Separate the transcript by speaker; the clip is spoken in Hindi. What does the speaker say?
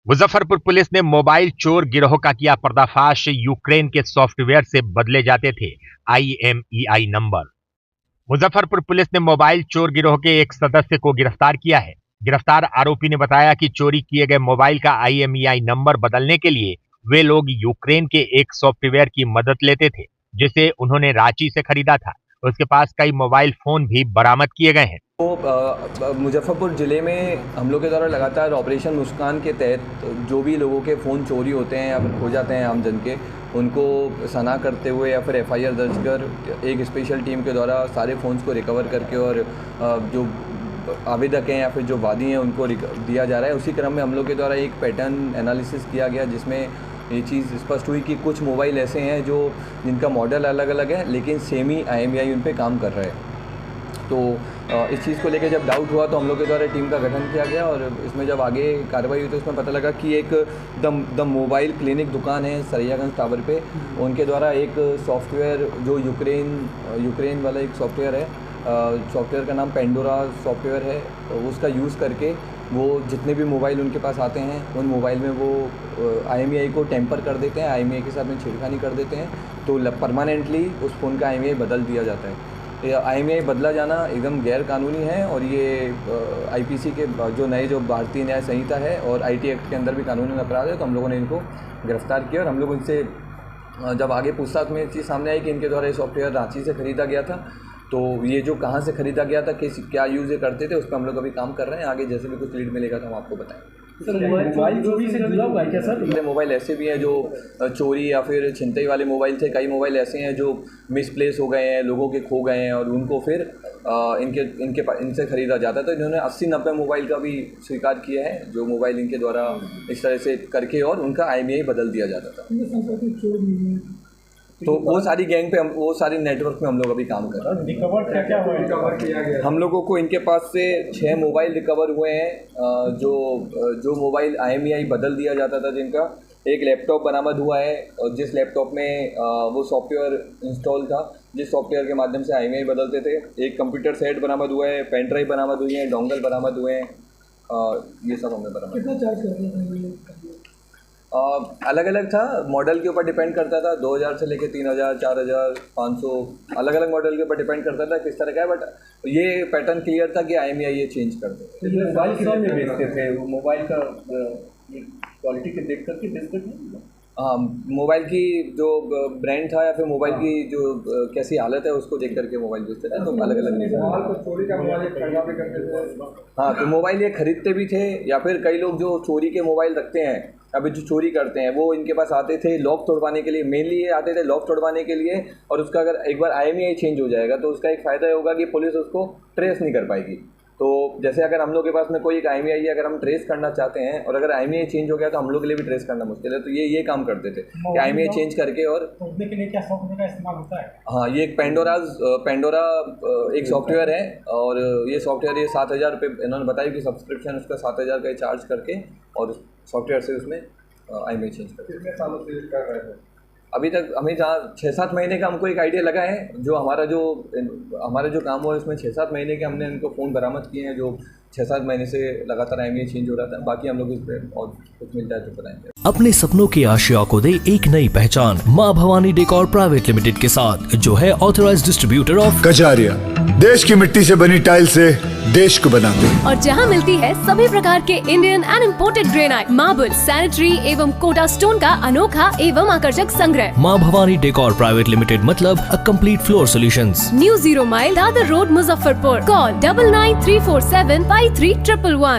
Speaker 1: मुजफ्फरपुर पुलिस ने मोबाइल चोर गिरोह का किया पर्दाफाश। यूक्रेन के सॉफ्टवेयर से बदले जाते थे IMEI नंबर। मुजफ्फरपुर पुलिस ने मोबाइल चोर गिरोह के एक सदस्य को गिरफ्तार किया है। गिरफ्तार आरोपी ने बताया कि चोरी किए गए मोबाइल का IMEI नंबर बदलने के लिए वे लोग यूक्रेन के एक सॉफ्टवेयर की मदद लेते थे, जिसे उन्होंने रांची से खरीदा था। उसके पास कई मोबाइल फोन भी बरामद किए गए हैं।
Speaker 2: तो मुजफ्फरपुर ज़िले में हम लोग के द्वारा लगातार ऑपरेशन मुस्कान के तहत जो भी लोगों के फ़ोन चोरी होते हैं या फिर खो जाते हैं आमजन के, उनको सना करते हुए या फिर FIR दर्ज कर एक स्पेशल टीम के द्वारा सारे फ़ोन्स को रिकवर करके और जो आवेदक हैं या फिर जो वादी हैं उनको दिया जा रहा है। उसी क्रम में हम लोग के द्वारा एक पैटर्न एनालिसिस किया गया, जिसमें ये चीज़ स्पष्ट हुई कि कुछ मोबाइल ऐसे हैं जिनका मॉडल अलग अलग है लेकिन सेम ही IMEI उन पे काम कर रहा है। तो इस चीज़ को लेकर जब डाउट हुआ तो हम लोग के द्वारा टीम का गठन किया गया और इसमें जब आगे कार्रवाई हुई तो उसमें पता लगा कि एक द मोबाइल क्लिनिक दुकान है सरैयागंज टावर पे, उनके द्वारा एक सॉफ्टवेयर जो यूक्रेन वाला एक सॉफ्टवेयर है, सॉफ्टवेयर का नाम पेंडोरा सॉफ्टवेयर है, उसका यूज़ करके वो जितने भी मोबाइल उनके पास आते हैं उन मोबाइल में वो IMEI को टेम्पर कर देते हैं, IMEI के साथ में छेड़खानी कर देते हैं, तो परमानेंटली उस फ़ोन का IMEI बदल दिया जाता है। IMEI बदला जाना एकदम गैर कानूनी है और ये IPC के जो नए जो भारतीय न्याय संहिता है और IT एक्ट के अंदर भी कानूनी अपराध है। तो हम लोगों ने इनको गिरफ्तार किया और हम लोग इनसे जब आगे पूछताछ में चीज़ सामने आई कि इनके द्वारा ये सॉफ्टवेयर रांची से ख़रीदा गया था, तो ये जो कहाँ से ख़रीदा गया था, क्या यूज़ ये करते थे, उस पर हम लोग अभी काम कर रहे हैं। आगे जैसे भी कुछ लीड मिलेगा तो हम आपको बताएंगे।
Speaker 3: मोबाइल चोरी से जुड़ा हुआ है क्या सर?
Speaker 2: मोबाइल ऐसे भी हैं जो चोरी या फिर छिनतई वाले मोबाइल थे। कई मोबाइल ऐसे हैं जो मिसप्लेस हो गए हैं, लोगों के खो गए हैं और उनको फिर इनसे ख़रीदा जाता है। तो इन्होंने 80-90 मोबाइल का भी स्वीकार किया है जो मोबाइल इनके द्वारा इस तरह से करके और उनका IMEI बदल दिया जाता था। तो वो सारी गैंग पे वो सारी नेटवर्क में हम लोग अभी काम कर रहे हैं।
Speaker 3: रिकवर क्या हुआ है? रिकवर किया गया
Speaker 2: हम लोगों को इनके पास से 6 मोबाइल रिकवर हुए हैं जो मोबाइल IMEI बदल दिया जाता था, जिनका एक लैपटॉप बरामद हुआ है और जिस लैपटॉप में वो सॉफ्टवेयर इंस्टॉल था जिस सॉफ्टवेयर के माध्यम से IMEI बदलते थे। एक कंप्यूटर सेट बरामद हुआ है, पेन ड्राइव बरामद हुई है, डोंगल बरामद हुए हैं, ये सब हमने बरामद।
Speaker 3: कितना चार्ज करते हैं?
Speaker 2: अलग अलग था, मॉडल के ऊपर डिपेंड करता था। 2000 से लेके 3000, 4000, 500 अलग अलग मॉडल के ऊपर डिपेंड करता था किस तरह का है। बट ये पैटर्न क्लियर था कि IMEI ये चेंज करते थे।
Speaker 3: तो मोबाइल कितने में बेचते थे? वो मोबाइल का क्वालिटी के देख करके बेचते थे?
Speaker 2: हाँ, मोबाइल की जो ब्रांड था या फिर मोबाइल की जो कैसी हालत है उसको देख करके मोबाइल बेचते थे। तो अलग अलग नहीं था। हाँ, तो मोबाइल ये खरीदते भी थे या फिर कई लोग जो चोरी के मोबाइल रखते हैं, अभी जो चोरी करते हैं वो इनके पास आते थे लॉक तोड़वाने के लिए। मेनली ये आते थे लॉक तोड़वाने के लिए और उसका अगर एक बार IMEI चेंज हो जाएगा तो उसका एक फ़ायदा होगा कि पुलिस उसको ट्रेस नहीं कर पाएगी। तो जैसे अगर हम लोग के पास में कोई एक IMEI है, अगर हम ट्रेस करना चाहते हैं और अगर IMEI चेंज हो गया तो हम लोग के लिए भी ट्रेस करना मुश्किल है। तो ये काम करते थे कि IMEI चेंज करके और
Speaker 3: तोड़ने के लिए क्या सॉफ्टवेयर का इस्तेमाल होता है?
Speaker 2: हाँ, ये एक पेंडोरा एक सॉफ्टवेयर है और ये सॉफ्टवेयर ये 7000 रुपये इन्होंने बताया कि सब्सक्रिप्शन उसका 7000 का चार्ज करके और सॉफ्टवेयर से उसमें IMEI चेंज करके।
Speaker 3: कितने सालों से यूज़ कर रहे थे?
Speaker 2: अभी तक हमें जहाँ 6-7 महीने का हमको एक आइडिया लगा है। जो हमारा जो काम हुआ है उसमें 6-7 महीने के हमने इनको फ़ोन बरामद किए हैं जो 6-7 महीने से लगातार IMEI चेंज हो रहा था। बाकी हम लोग इस पर और कुछ मिलता है तो बताएंगे।
Speaker 4: अपने सपनों की आशिया को दे एक नई पहचान माँ भवानी डेकोर प्राइवेट लिमिटेड के साथ, जो है ऑथराइज्ड डिस्ट्रीब्यूटर ऑफ
Speaker 5: कजारिया। देश की मिट्टी से बनी टाइल से देश को बनाते हैं
Speaker 6: और जहां मिलती है सभी प्रकार के Indian and imported granite, marble, sanitary एवं कोटा स्टोन का अनोखा एवं आकर्षक संग्रह।
Speaker 4: माँ भवानी डेकोर प्राइवेट लिमिटेड मतलब a complete floor solutions.
Speaker 6: New 0 mile Dadar road, Muzaffarpur. Call 9934753111।